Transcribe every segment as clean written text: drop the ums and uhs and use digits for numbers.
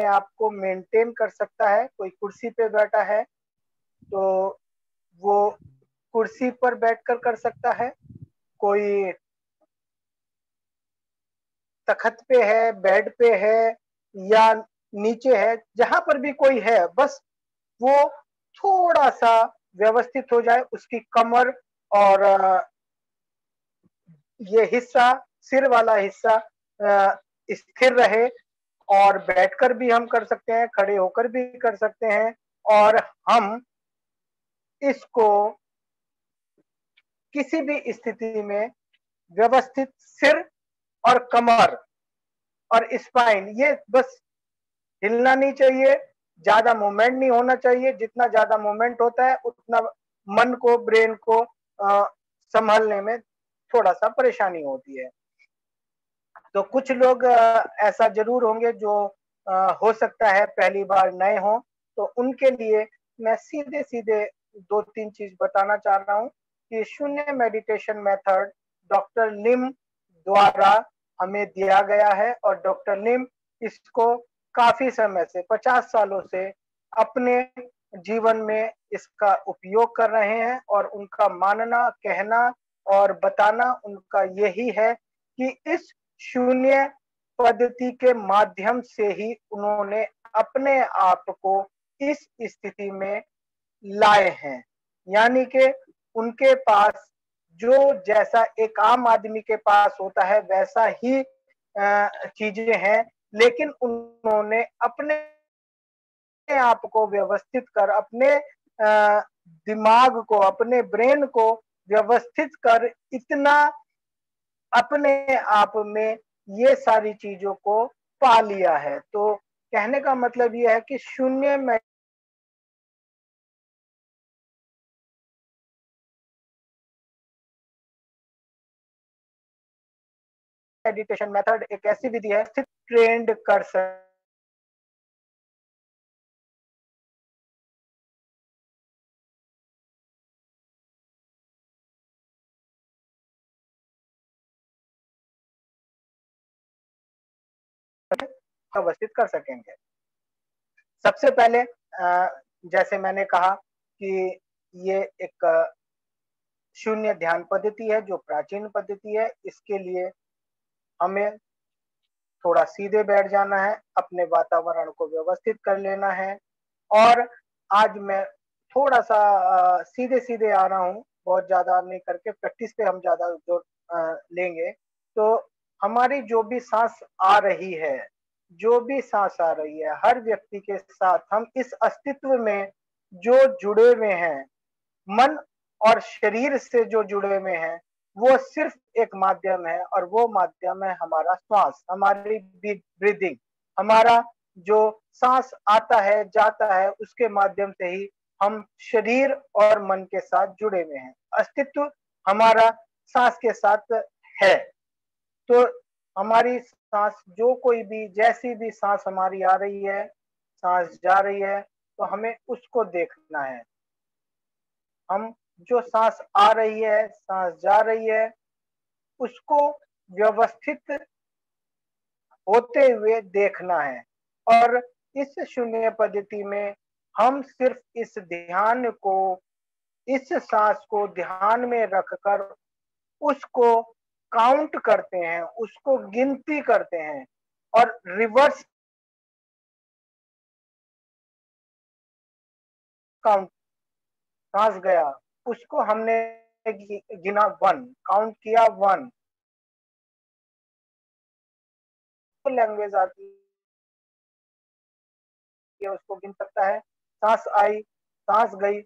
आप को मेंटेन कर सकता है। कोई कुर्सी पे बैठा है तो वो कुर्सी पर बैठकर कर सकता है, कोई तखत पे है, बेड पे है या नीचे है, जहां पर भी कोई है, बस वो थोड़ा सा व्यवस्थित हो जाए, उसकी कमर और ये हिस्सा, सिर वाला हिस्सा स्थिर रहे। और बैठकर भी हम कर सकते हैं, खड़े होकर भी कर सकते हैं। और हम इसको किसी भी स्थिति में व्यवस्थित सिर और कमर और स्पाइन, ये बस हिलना नहीं चाहिए, ज्यादा मूवमेंट नहीं होना चाहिए। जितना ज्यादा मूवमेंट होता है उतना मन को, ब्रेन को संभालने में थोड़ा सा परेशानी होती है। तो कुछ लोग ऐसा जरूर होंगे जो हो सकता है पहली बार नए हो, तो उनके लिए मैं सीधे सीधे दो तीन चीज बताना चाह रहा हूँ कि शून्य मेडिटेशन मेथड डॉक्टर लिम द्वारा हमें दिया गया है। और डॉक्टर लिम इसको काफी समय से, 50 सालों से अपने जीवन में इसका उपयोग कर रहे हैं। और उनका मानना, कहना और बताना उनका यही है कि इस शून्य पद्धति के माध्यम से ही उन्होंने अपने आप को इस स्थिति में लाए हैं। यानी कि उनके पास जो, जैसा एक आम आदमी के पास होता है वैसा ही चीजें हैं, लेकिन उन्होंने अपने आप को व्यवस्थित कर, अपने दिमाग को, अपने ब्रेन को व्यवस्थित कर, इतना अपने आप में ये सारी चीजों को पा लिया है। तो कहने का मतलब ये है कि शून्य मेडिटेशन मेथड एक ऐसी विधि है ट्रेंड कर सकते व्यवस्थित कर सकेंगे। सबसे पहले जैसे मैंने कहा कि ये एक शून्य ध्यान पद्धति है जो प्राचीन पद्धति है। इसके लिए हमें थोड़ा सीधे बैठ जाना है, अपने वातावरण को व्यवस्थित कर लेना है। और आज मैं थोड़ा सा सीधे सीधे आ रहा हूँ, बहुत ज्यादा नहीं करके, प्रैक्टिस पे हम ज्यादा जोर लेंगे। तो हमारी जो भी सांस आ रही है, जो भी सांस आ रही है, हर व्यक्ति के साथ हम इस अस्तित्व में जो जुड़े हुए हैं, मन और शरीर से जो जुड़े हुए हैं, वो सिर्फ एक माध्यम है। और वो माध्यम है हमारा श्वास, हमारी ब्रीदिंग। हमारा जो सांस आता है जाता है उसके माध्यम से ही हम शरीर और मन के साथ जुड़े हुए हैं। अस्तित्व हमारा सांस के साथ है। तो हमारी सांस, जो कोई भी, जैसी भी सांस हमारी आ रही है, सांस जा रही है, तो हमें उसको देखना है। हम जो सांस आ रही है, सांस जा रही है, उसको व्यवस्थित होते हुए देखना है। और इस शून्य पद्धति में हम सिर्फ इस ध्यान को, इस सांस को ध्यान में रखकर उसको काउंट करते हैं, उसको गिनती करते हैं। और रिवर्स काउंट, सांस गया, उसको हमने गिना 1, काउंट किया 1। लैंग्वेज आती है उसको गिन सकता है। सांस आई, सांस गई,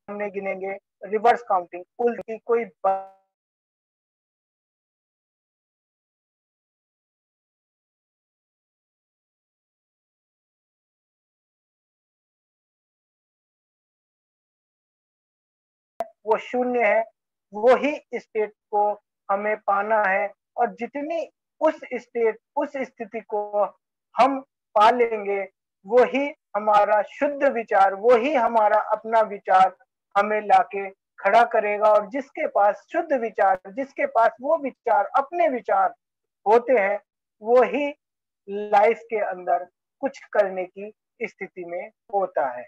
हमने गिनेंगे। रिवर्स काउंटिंग, उल्टी कोई वो शून्य है, वो ही स्टेट को हमें पाना है। और जितनी उस स्टेट, उस स्थिति को हम पा लेंगे, वो ही हमारा शुद्ध विचार, वही हमारा अपना विचार हमें लाके खड़ा करेगा। और जिसके पास शुद्ध विचार, जिसके पास वो विचार, अपने विचार होते हैं, वो ही लाइफ के अंदर कुछ करने की स्थिति में होता है।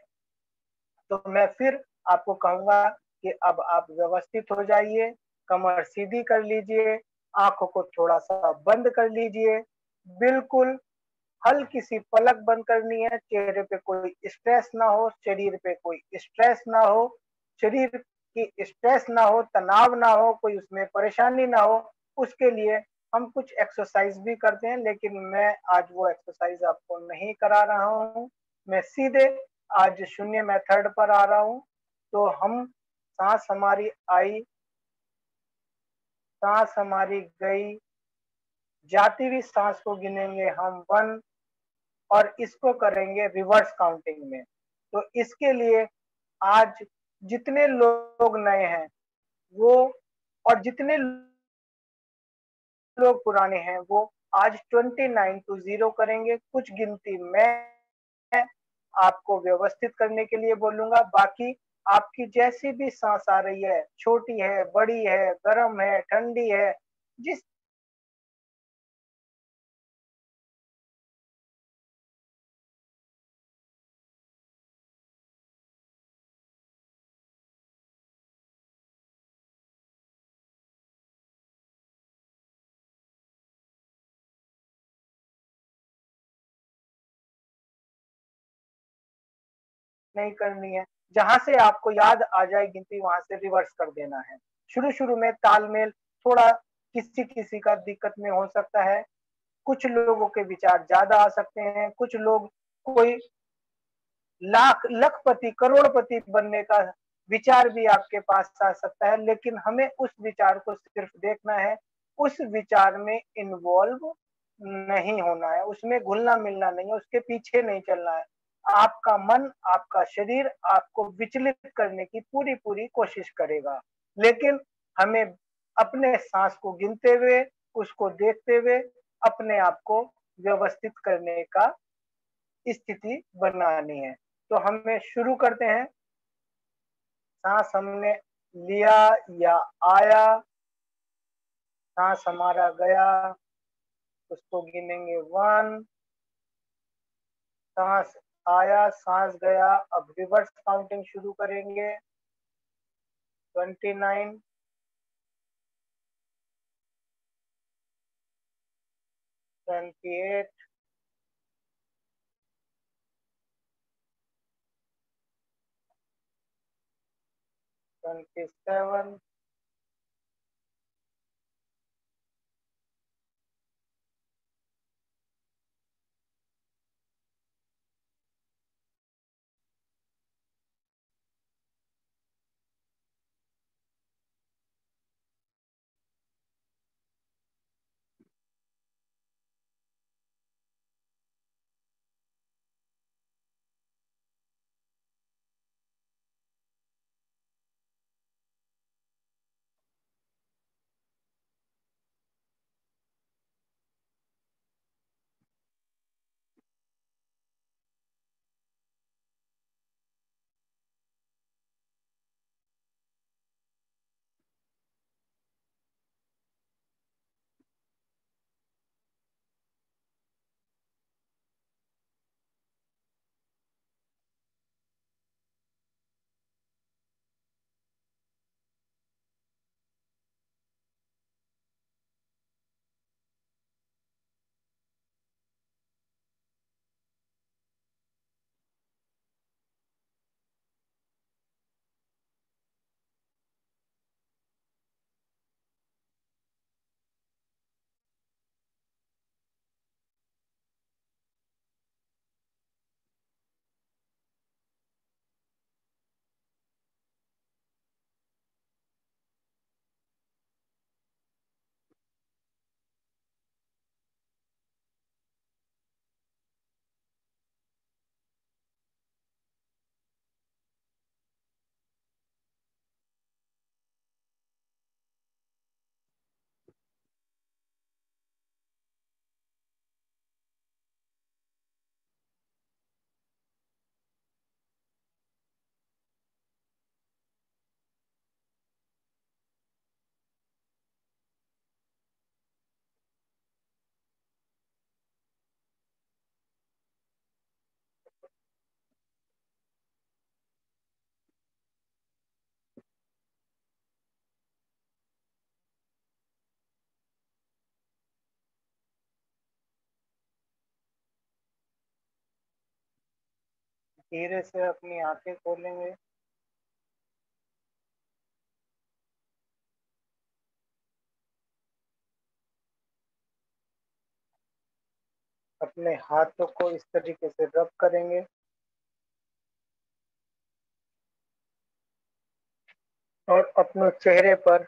तो मैं फिर आपको कहूंगा कि अब आप व्यवस्थित हो जाइए, कमर सीधी कर लीजिए, आंखों को थोड़ा सा बंद कर लीजिए, बिल्कुल हल्की सी पलक बंद करनी है। चेहरे पे कोई स्ट्रेस ना हो, शरीर पे कोई स्ट्रेस ना हो, शरीर की स्ट्रेस ना हो, तनाव ना हो, कोई उसमें परेशानी ना हो। उसके लिए हम कुछ एक्सरसाइज भी करते हैं, लेकिन मैं आज वो एक्सरसाइज आपको नहीं करा रहा हूँ। मैं सीधे आज शून्य मेथड पर आ रहा हूँ। तो हम सांस हमारी आई, सांस हमारी गई, जाती हुई सांस को गिनेंगे हम 1, और इसको करेंगे रिवर्स काउंटिंग में। तो इसके लिए आज जितने लोग नए हैं वो, और जितने लोग पुराने हैं वो आज 29 to 0 करेंगे। कुछ गिनती मैं आपको व्यवस्थित करने के लिए बोलूंगा, बाकी आपकी जैसी भी सांस आ रही है, छोटी है, बड़ी है, गर्म है, ठंडी है, जिस नहीं करनी है, जहां से आपको याद आ जाए गिनती वहां से रिवर्स कर देना है। शुरू शुरू में तालमेल थोड़ा किसी किसी का दिक्कत में हो सकता है, कुछ लोगों के विचार ज्यादा आ सकते हैं, कुछ लोग कोई लाख लखपति करोड़पति बनने का विचार भी आपके पास आ सकता है, लेकिन हमें उस विचार को सिर्फ देखना है, उस विचार में इन्वॉल्व नहीं होना है, उसमें घुलना मिलना नहीं है, उसके पीछे नहीं चलना है। आपका मन, आपका शरीर आपको विचलित करने की पूरी पूरी कोशिश करेगा, लेकिन हमें अपने सांस को गिनते हुए, उसको देखते हुए अपने आप को व्यवस्थित करने का स्थिति बनानी है। तो हमें शुरू करते हैं। सांस हमने लिया या आया, सांस हमारा गया, उसको गिनेंगे 1, सांस आया, सांस गया। अब रिवर्स काउंटिंग शुरू करेंगे, 29, 28, 27, धीरे से अपनी आंखें खोलेंगे। अपने हाथों को इस तरीके से रब करेंगे और अपने चेहरे पर,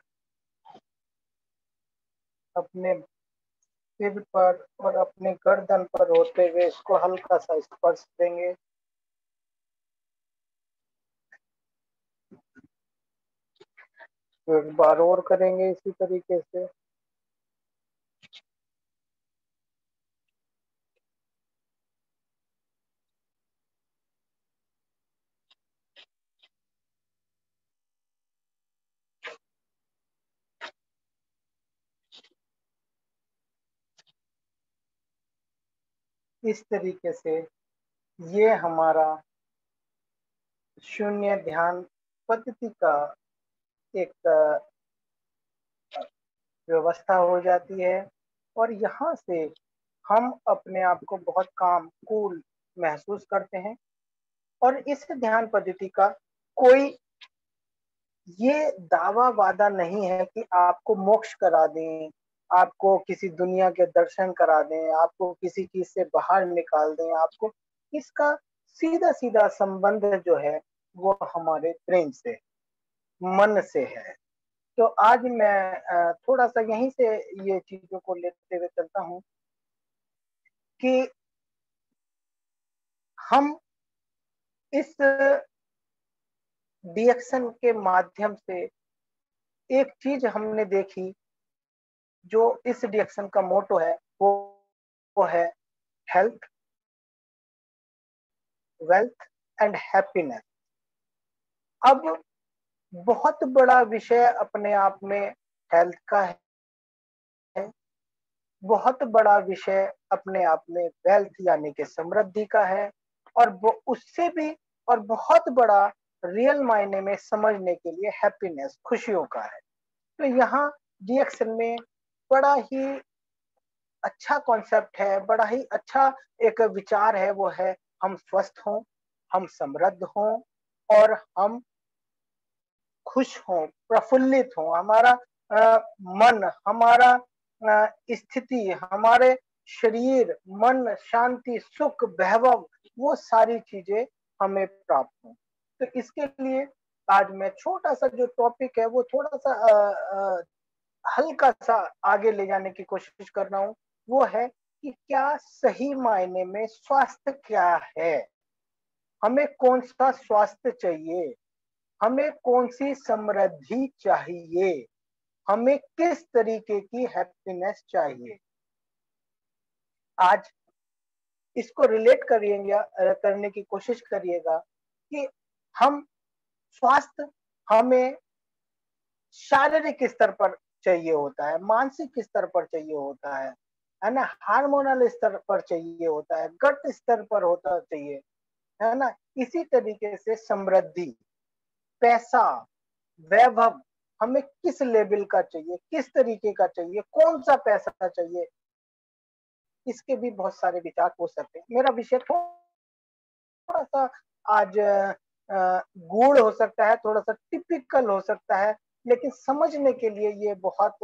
अपने सिर पर और अपने गर्दन पर होते हुए इसको हल्का सा स्पर्श देंगे। एक बार और करेंगे इसी तरीके से। इस तरीके से ये हमारा शून्य ध्यान पद्धति का एक व्यवस्था हो जाती है और यहाँ से हम अपने आप को बहुत काम कूल महसूस करते हैं। और इस ध्यान पद्धति का कोई ये दावा वादा नहीं है कि आपको मोक्ष करा दें, आपको किसी दुनिया के दर्शन करा दें, आपको किसी चीज से बाहर निकाल दें। आपको इसका सीधा सीधा संबंध जो है वो हमारे प्रेम से, मन से है। तो आज मैं थोड़ा सा यहीं से ये चीजों को लेते हुए चलता हूँ कि हम इस डिएक्शन के माध्यम से एक चीज हमने देखी, जो इस डिएक्शन का मोटो है वो है हेल्थ, वेल्थ एंड हैप्पीनेस। अब बहुत बड़ा विषय अपने आप में हेल्थ का है, बहुत बड़ा विषय अपने आप में वेल्थ यानी कि समृद्धि का है, और वो उससे भी और बहुत बड़ा रियल मायने में समझने के लिए हैप्पीनेस, खुशियों का है। तो यहाँ डीएक्शन में बड़ा ही अच्छा कॉन्सेप्ट है, बड़ा ही अच्छा एक विचार है, वो है हम स्वस्थ हों, हम समृद्ध हों और हम खुश हों, प्रफुल्लित हों। हमारा मन, हमारा स्थिति, हमारे शरीर, मन, शांति, सुख, वैभव, वो सारी चीजें हमें प्राप्त हों। तो इसके लिए आज मैं छोटा सा जो टॉपिक है वो थोड़ा सा हल्का सा आगे ले जाने की कोशिश कर रहा हूँ। वो है कि क्या सही मायने में स्वास्थ्य क्या है, हमें कौन सा स्वास्थ्य चाहिए, हमें कौन सी समृद्धि चाहिए, हमें किस तरीके की हैप्पीनेस चाहिए। आज इसको रिलेट करिएगा, करने की कोशिश करिएगा कि हम स्वास्थ्य हमें शारीरिक स्तर पर चाहिए होता है, मानसिक स्तर पर चाहिए होता है ना, हार्मोनल स्तर पर चाहिए होता है, गट स्तर पर होता चाहिए, है ना। इसी तरीके से समृद्धि, पैसा, वैभव हमें किस लेवल का चाहिए, किस तरीके का चाहिए, कौन सा पैसा चाहिए, इसके भी बहुत सारे विचार हो सकते हैं। मेरा विषय थोड़ा सा आज गूढ़ हो सकता है, थोड़ा सा टिपिकल हो सकता है, लेकिन समझने के लिए ये बहुत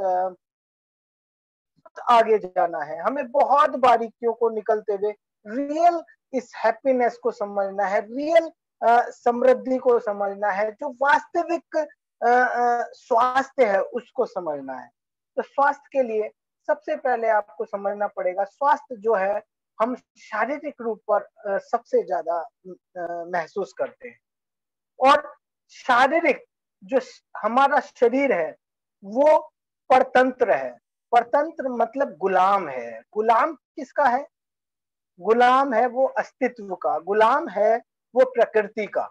आगे जाना है। हमें बहुत बारीकियों को निकलते हुए रियल इस हैप्पीनेस को समझना है, रियल समृद्धि को समझना है, जो वास्तविक स्वास्थ्य है उसको समझना है। तो स्वास्थ्य के लिए सबसे पहले आपको समझना पड़ेगा, स्वास्थ्य जो है हम शारीरिक रूप पर सबसे ज्यादा महसूस करते हैं। और शारीरिक जो हमारा शरीर है वो परतंत्र है। परतंत्र मतलब गुलाम है। गुलाम किसका है? गुलाम है वो अस्तित्व का, गुलाम है वो प्रकृति का।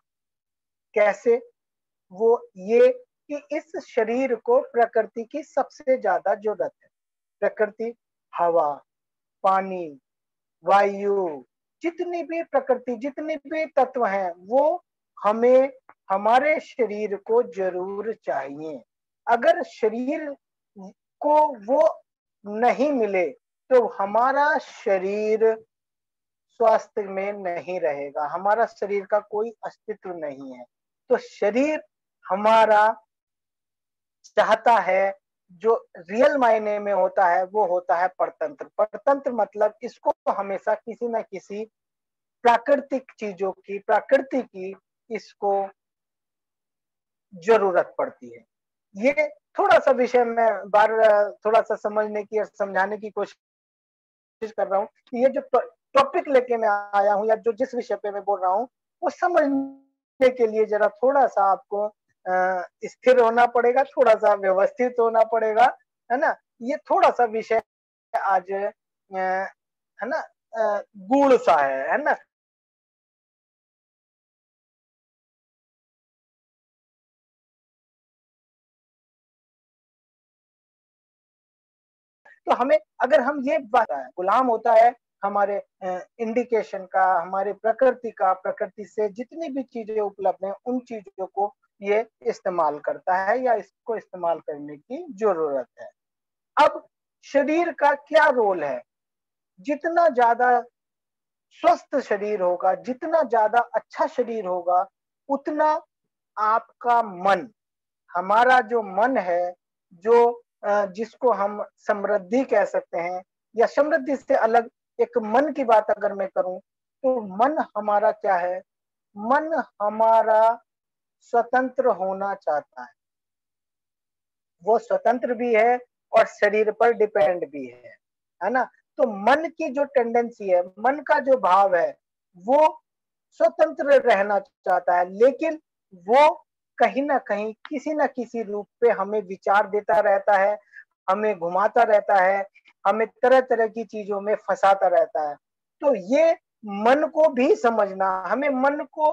कैसे? वो ये कि इस शरीर को प्रकृति की सबसे ज्यादा जरूरत है। प्रकृति, हवा, पानी, वायु, जितनी भी प्रकृति, जितने भी तत्व हैं वो हमें, हमारे शरीर को जरूर चाहिए। अगर शरीर को वो नहीं मिले तो हमारा शरीर स्वास्थ्य में नहीं रहेगा, हमारा शरीर का कोई अस्तित्व नहीं है। तो शरीर हमारा चाहता है, जो रियल मायने में होता है वो होता है परतंत्र। परतंत्र मतलब इसको हमेशा किसी न किसी प्राकृतिक चीजों की, प्रकृति की इसको जरूरत पड़ती है। ये थोड़ा सा विषय मैं बार थोड़ा सा समझने की और समझाने की कोशिश कर रहा हूँ कि ये जो टॉपिक लेके मैं आया हूँ या जो जिस विषय पे मैं बोल रहा हूँ वो समझने के लिए जरा थोड़ा सा आपको स्थिर होना पड़ेगा, थोड़ा सा व्यवस्थित होना पड़ेगा, है ना। ये थोड़ा सा विषय आज है ना गूढ़ सा है ना। तो हमें अगर हम ये बात गुलाम होता है हमारे इंडिकेशन का, हमारे प्रकृति का, प्रकृति से जितनी भी चीजें उपलब्ध हैं उन चीजों को ये इस्तेमाल करता है या इसको इस्तेमाल करने की जरूरत है। अब शरीर का क्या रोल है? जितना ज्यादा स्वस्थ शरीर होगा, जितना ज्यादा अच्छा शरीर होगा, उतना आपका मन, हमारा जो मन है, जो जिसको हम समृद्धि कह सकते हैं, या समृद्धि से अलग एक मन की बात अगर मैं करूं तो मन हमारा क्या है? मन हमारा स्वतंत्र होना चाहता है। वो स्वतंत्र भी है और शरीर पर डिपेंड भी है ना। तो मन की जो टेंडेंसी है, मन का जो भाव है, वो स्वतंत्र रहना चाहता है, लेकिन वो कहीं ना कहीं किसी न किसी रूप पे हमें विचार देता रहता है, हमें घुमाता रहता है, हमें तरह तरह की चीजों में फंसाता रहता है। तो ये मन को भी समझना, हमें मन को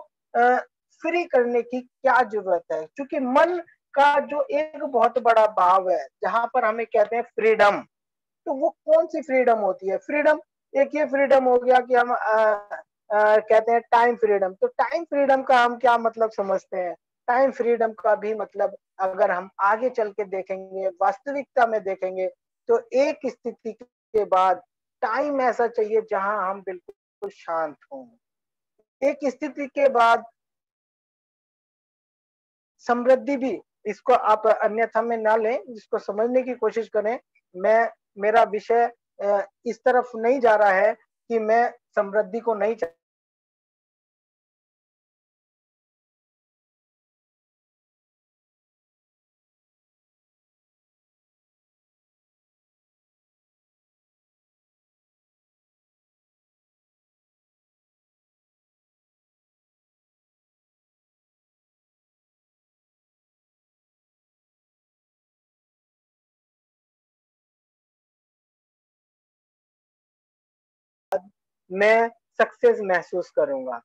फ्री करने की क्या जरूरत है, क्योंकि मन का जो एक बहुत बड़ा भाव है जहां पर हमें कहते हैं फ्रीडम। तो वो कौन सी फ्रीडम होती है? फ्रीडम, एक ये फ्रीडम हो गया कि हम कहते हैं टाइम फ्रीडम। तो टाइम फ्रीडम का हम क्या मतलब समझते हैं? टाइम फ्रीडम का भी मतलब अगर हम आगे चल के देखेंगे, वास्तविकता में देखेंगे, तो एक स्थिति के बाद टाइम ऐसा चाहिए जहां हम बिल्कुल शांत हों। एक स्थिति के बाद समृद्धि भी, इसको आप अन्यथा में ना लें, इसको समझने की कोशिश करें। मैं, मेरा विषय इस तरफ नहीं जा रहा है कि मैं समृद्धि को नहीं मैं सक्सेस महसूस करूंगा।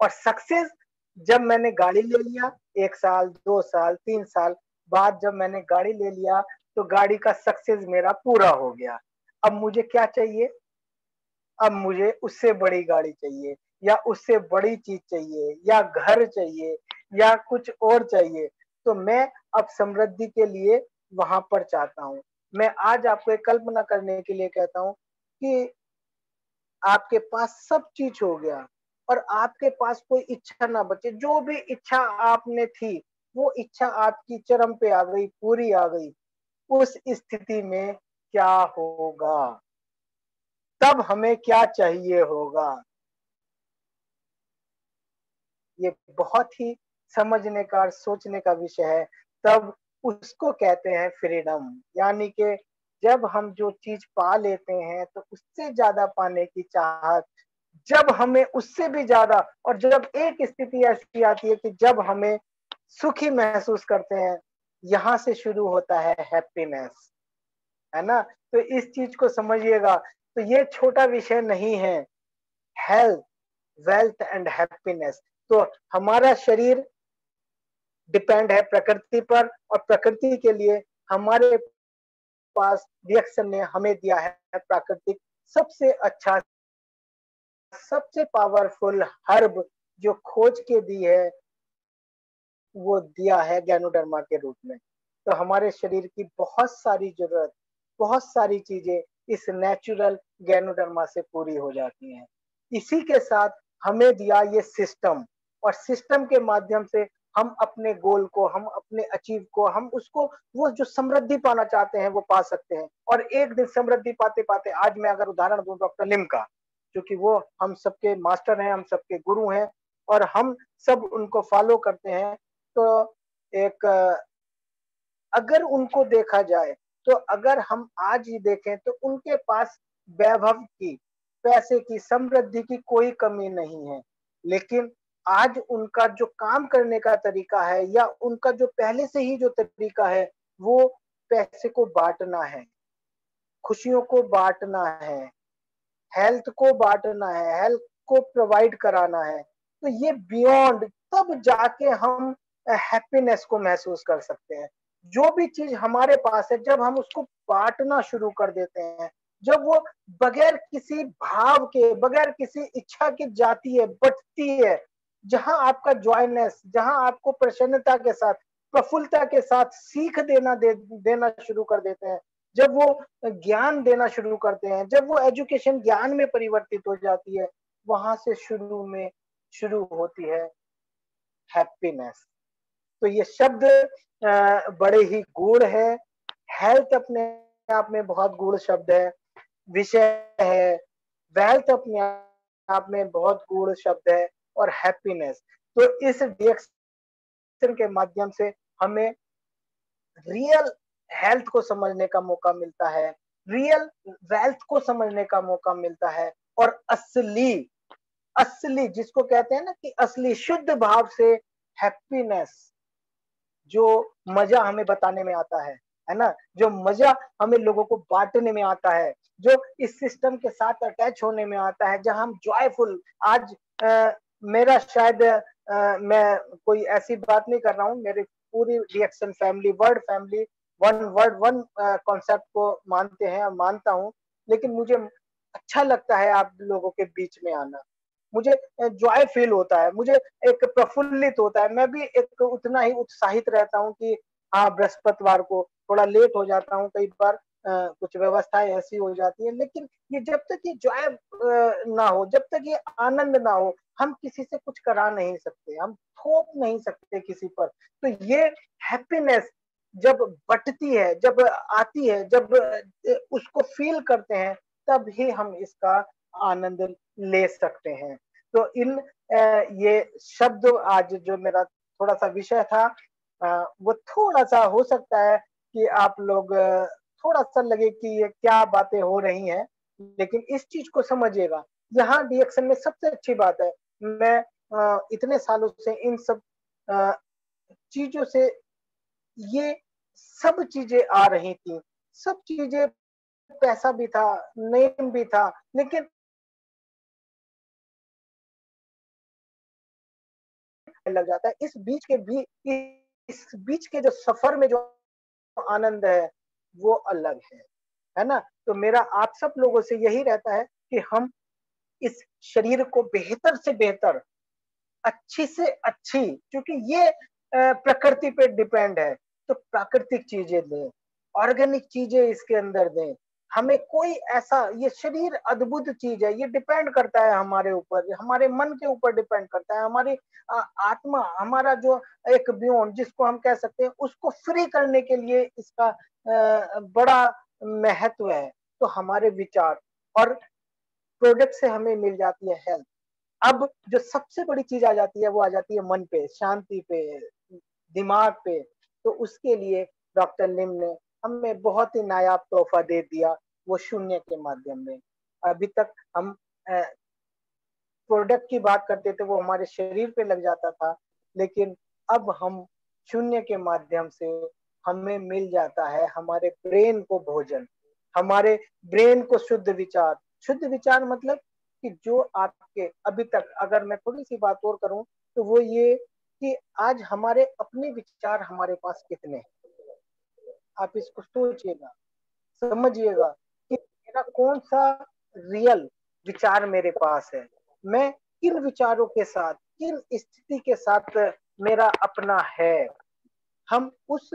और सक्सेस, जब मैंने गाड़ी ले लिया, 1 साल 2 साल 3 साल बाद जब मैंने गाड़ी ले लिया, तो गाड़ी का सक्सेस मेरा पूरा हो गया। अब मुझे क्या चाहिए? अब मुझे उससे बड़ी गाड़ी चाहिए, या उससे बड़ी चीज चाहिए, या घर चाहिए, या कुछ और चाहिए। तो मैं अब समृद्धि के लिए वहां पर चाहता हूँ। मैं आज आपको एक कल्पना करने के लिए कहता हूँ कि आपके पास सब चीज हो गया और आपके पास कोई इच्छा ना बचे, जो भी इच्छा आपने थी वो इच्छा आपकी चरम पे आ गई, पूरी आ गई। उस स्थिति में क्या होगा? तब हमें क्या चाहिए होगा? ये बहुत ही समझने का और सोचने का विषय है। तब उसको कहते हैं फ्रीडम। यानी कि जब हम जो चीज पा लेते हैं तो उससे ज्यादा पाने की चाहत, जब हमें उससे भी ज्यादा, और जब एक स्थिति ऐसी आती है कि जब हमें सुखी महसूस करते हैं, यहां से शुरू होता है हैप्पीनेस, है ना। तो इस चीज को समझिएगा। तो ये छोटा विषय नहीं है। Health, wealth and happiness. तो हमारा शरीर डिपेंड है प्रकृति पर, और प्रकृति के लिए हमारे पास रिएक्शन ने हमें दिया है प्राकृतिक सबसे अच्छा, सबसे पावरफुल हर्ब जो खोज के दी है, वो दिया है गैनोडर्मा के रूप में। तो हमारे शरीर की बहुत सारी जरूरत, बहुत सारी चीजें इस नेचुरल गैनोडर्मा से पूरी हो जाती हैं। इसी के साथ हमें दिया ये सिस्टम, और सिस्टम के माध्यम से हम अपने गोल को, हम अपने अचीव को, हम उसको, वो जो समृद्धि पाना चाहते हैं वो पा सकते हैं। और एक दिन समृद्धि पाते पाते, आज मैं अगर उदाहरण दूं डॉक्टर लिम का, क्योंकि वो हम सबके मास्टर हैं, हम सबके गुरु हैं और हम सब उनको फॉलो करते हैं, तो एक अगर उनको देखा जाए, तो अगर हम आज ही देखें तो उनके पास वैभव की, पैसे की, समृद्धि की कोई कमी नहीं है। लेकिन आज उनका जो काम करने का तरीका है, या उनका जो पहले से ही जो तरीका है, वो पैसे को बांटना है, खुशियों को बांटना है, हेल्थ को बांटना है, हेल्थ को प्रोवाइड कराना है। तो ये बियॉन्ड, तब जाके हम हैप्पीनेस को महसूस कर सकते हैं। जो भी चीज हमारे पास है, जब हम उसको बांटना शुरू कर देते हैं, जब वो बगैर किसी भाव के, बगैर किसी इच्छा की जाती है, बटती है, जहां आपका जॉयनेस, जहां आपको प्रसन्नता के साथ, प्रफुल्लता के साथ सीख देना शुरू कर देते हैं, जब वो ज्ञान देना शुरू करते हैं, जब वो एजुकेशन ज्ञान में परिवर्तित हो जाती है, वहां से शुरू होती है हैप्पीनेस। तो ये शब्द बड़े ही गूढ़ है। हेल्थ अपने आप में बहुत गूढ़ शब्द है, विषय है। वेल्थ अपने आप में बहुत गूढ़ शब्द है, और हैप्पीनेस। तो इस रिएक्शन के माध्यम से हमें रियल हेल्थ को समझने का मौका मिलता है, रियल वेल्थ को समझने का मौका मिलता है, और असली असली जिसको कहते हैं ना कि असली शुद्ध भाव से हैप्पीनेस, जो मजा हमें बताने में आता है ना, जो मजा हमें लोगों को बांटने में आता है, जो इस सिस्टम के साथ अटैच होने में आता है, जहां हम जॉयफुल, आज मेरा शायद मैं कोई ऐसी बात नहीं कर रहा हूँ, मेरी पूरी reaction family, word family, one concept को मानते हैं, मानता हूँ। लेकिन मुझे अच्छा लगता है आप लोगों के बीच में आना, मुझे जॉय फील होता है, मुझे एक प्रफुल्लित होता है। मैं भी एक उतना ही उत्साहित रहता हूँ कि हाँ, बृहस्पतिवार को थोड़ा लेट हो जाता हूँ कई बार, कुछ व्यवस्थाएं ऐसी हो जाती है, लेकिन ये जब तक ये जॉय ना हो, जब तक ये आनंद ना हो, हम किसी से कुछ करा नहीं सकते, हम थोप नहीं सकते किसी पर। तो ये हैप्पीनेस जब बटती है, जब आती है, जब उसको फील करते हैं, तब ही हम इसका आनंद ले सकते हैं। तो इन ये शब्द, आज जो मेरा थोड़ा सा विषय था, वो थोड़ा सा हो सकता है कि आप लोग थोड़ा सा लगे कि ये क्या बातें हो रही हैं, लेकिन इस चीज को समझिएगा। यहाँ रिएक्शन में सबसे अच्छी बात है, मैं इतने सालों से इन सब अ, चीजों से, ये सब चीजें आ रही थी, सब चीजें, पैसा भी था, नेम भी था, लेकिन लग जाता है। इस बीच के जो सफर में जो आनंद है, वो अलग है ना। तो मेरा आप सब लोगों से यही रहता है कि हम इस शरीर को बेहतर से बेहतर, अच्छी से अच्छी, क्योंकि ये प्रकृति पे डिपेंड है, तो प्राकृतिक चीजें दें, ऑर्गेनिक चीजें इसके अंदर दें। हमें कोई ऐसा, ये शरीर अद्भुत चीज है, ये डिपेंड करता है हमारे ऊपर, हमारे मन के ऊपर डिपेंड करता है, हमारी आत्मा, हमारा जो एक बियॉन्ड जिसको हम कह सकते हैं, उसको फ्री करने के लिए इसका बड़ा महत्व है। तो हमारे विचार और प्रोडक्ट से हमें मिल जाती है हेल्थ। अब जो सबसे बड़ी चीज आ जाती है, वो आ जाती है मन पे, शांति पे, दिमाग पे। तो उसके लिए डॉक्टर लिम ने हमें बहुत ही नायाब तोहफा दे दिया, वो शून्य के माध्यम में। अभी तक हम प्रोडक्ट की बात करते थे, वो हमारे शरीर पे लग जाता था, लेकिन अब हम शून्य के माध्यम से हमें मिल जाता है हमारे ब्रेन को भोजन, हमारे ब्रेन को शुद्ध विचार। शुद्ध विचार मतलब कि जो आपके अभी तक, अगर मैं थोड़ी सी बात और करूं, तो वो ये कि आज हमारे अपने विचार हमारे पास कितने हैं। आप इसको सोचिएगा, समझिएगा कि मेरा कौन सा रियल विचार मेरे पास है, मैं किन विचारों के साथ, किन स्थिति के साथ मेरा अपना है। हम उस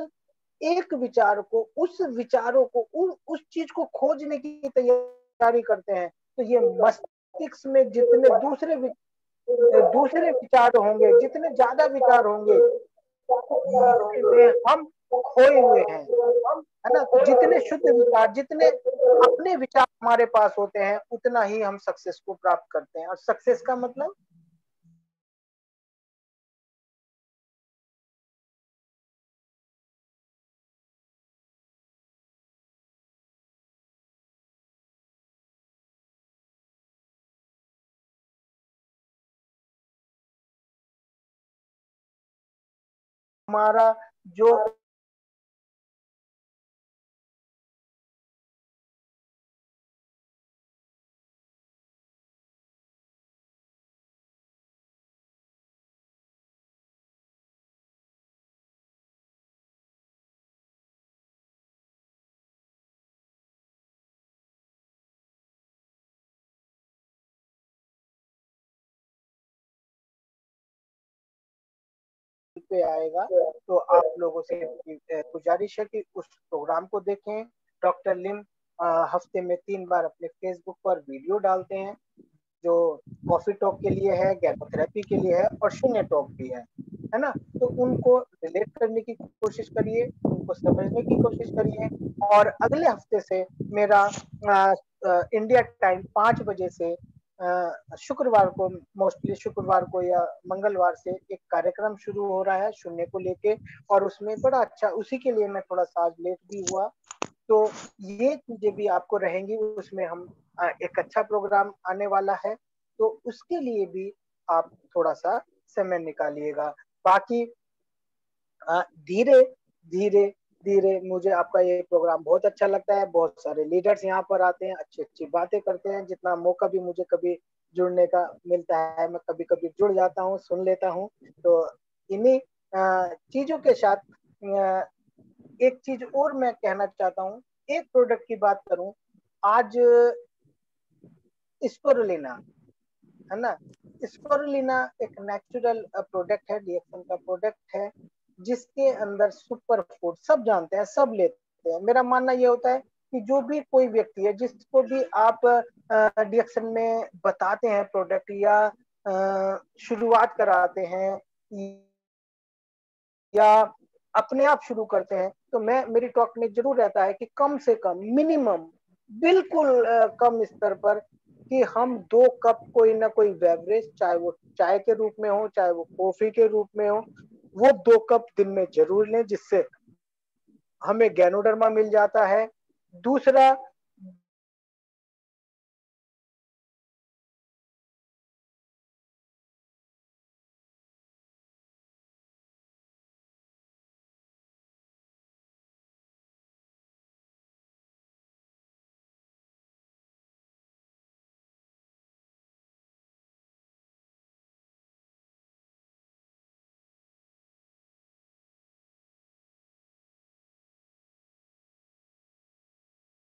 एक विचार को, उस विचारों को, उस चीज को खोजने की तैयारी करते हैं, तो ये मस्तिष्क में जितने दूसरे विचार होंगे, जितने ज्यादा विचार होंगे, में हम खोए हुए हैं, है ना। तो जितने शुद्ध विचार, जितने अपने विचार हमारे पास होते हैं, उतना ही हम सक्सेस को प्राप्त करते हैं। और सक्सेस का मतलब हमारा जो पे आएगा, तो आप लोगों से गुजारिश है कि उस प्रोग्राम को देखें। डॉक्टर लिम हफ्ते में 3 बार अपने फेसबुक पर वीडियो डालते हैं, जो कॉफी टॉक के लिए है, गैपोथेरेपी के लिए है, और शून्य टॉक भी है ना। तो उनको रिलेट करने की कोशिश करिए, उनको समझने की कोशिश करिए। और अगले हफ्ते से मेरा इंडिया टाइम 5 बजे से शुक्रवार को, मोस्टली शुक्रवार को या मंगलवार से एक कार्यक्रम शुरू हो रहा है शून्य को लेके। और उसमें बड़ा अच्छा, उसी के लिए मैं थोड़ा सा आज लेट भी हुआ। तो ये चीजें भी आपको रहेंगी उसमें। हम एक अच्छा प्रोग्राम आने वाला है, तो उसके लिए भी आप थोड़ा सा समय निकालिएगा। बाकी धीरे धीरे धीरे मुझे आपका ये प्रोग्राम बहुत अच्छा लगता है। बहुत सारे लीडर्स यहाँ पर आते हैं, अच्छी अच्छी बातें करते हैं। जितना मौका भी मुझे कभी जुड़ने का मिलता है, मैं कभी कभी जुड़ जाता हूँ, सुन लेता हूँ। तो इन्हीं चीजों के साथ एक चीज और मैं कहना चाहता हूँ। एक प्रोडक्ट की बात करूं, आज स्पिरुलिना, है ना। स्पिरुलिना एक नेचुरल प्रोडक्ट है, डीएक्सन का प्रोडक्ट है, जिसके अंदर सुपर फूड, सब जानते हैं, सब लेते हैं। मेरा मानना यह होता है कि जो भी कोई व्यक्ति है, जिसको भी आप डीएक्सन में बताते हैं प्रोडक्ट, या शुरुआत कराते हैं, या अपने आप शुरू करते हैं, तो मैं, मेरी टॉक में जरूर रहता है कि कम से कम, मिनिमम, बिल्कुल कम स्तर पर, कि हम 2 कप कोई ना कोई बेवरेज, चाहे वो चाय के रूप में हो, चाहे वो कॉफी के रूप में हो, वो 2 कप दिन में जरूर लें, जिससे हमें गैनोडर्मा मिल जाता है। दूसरा,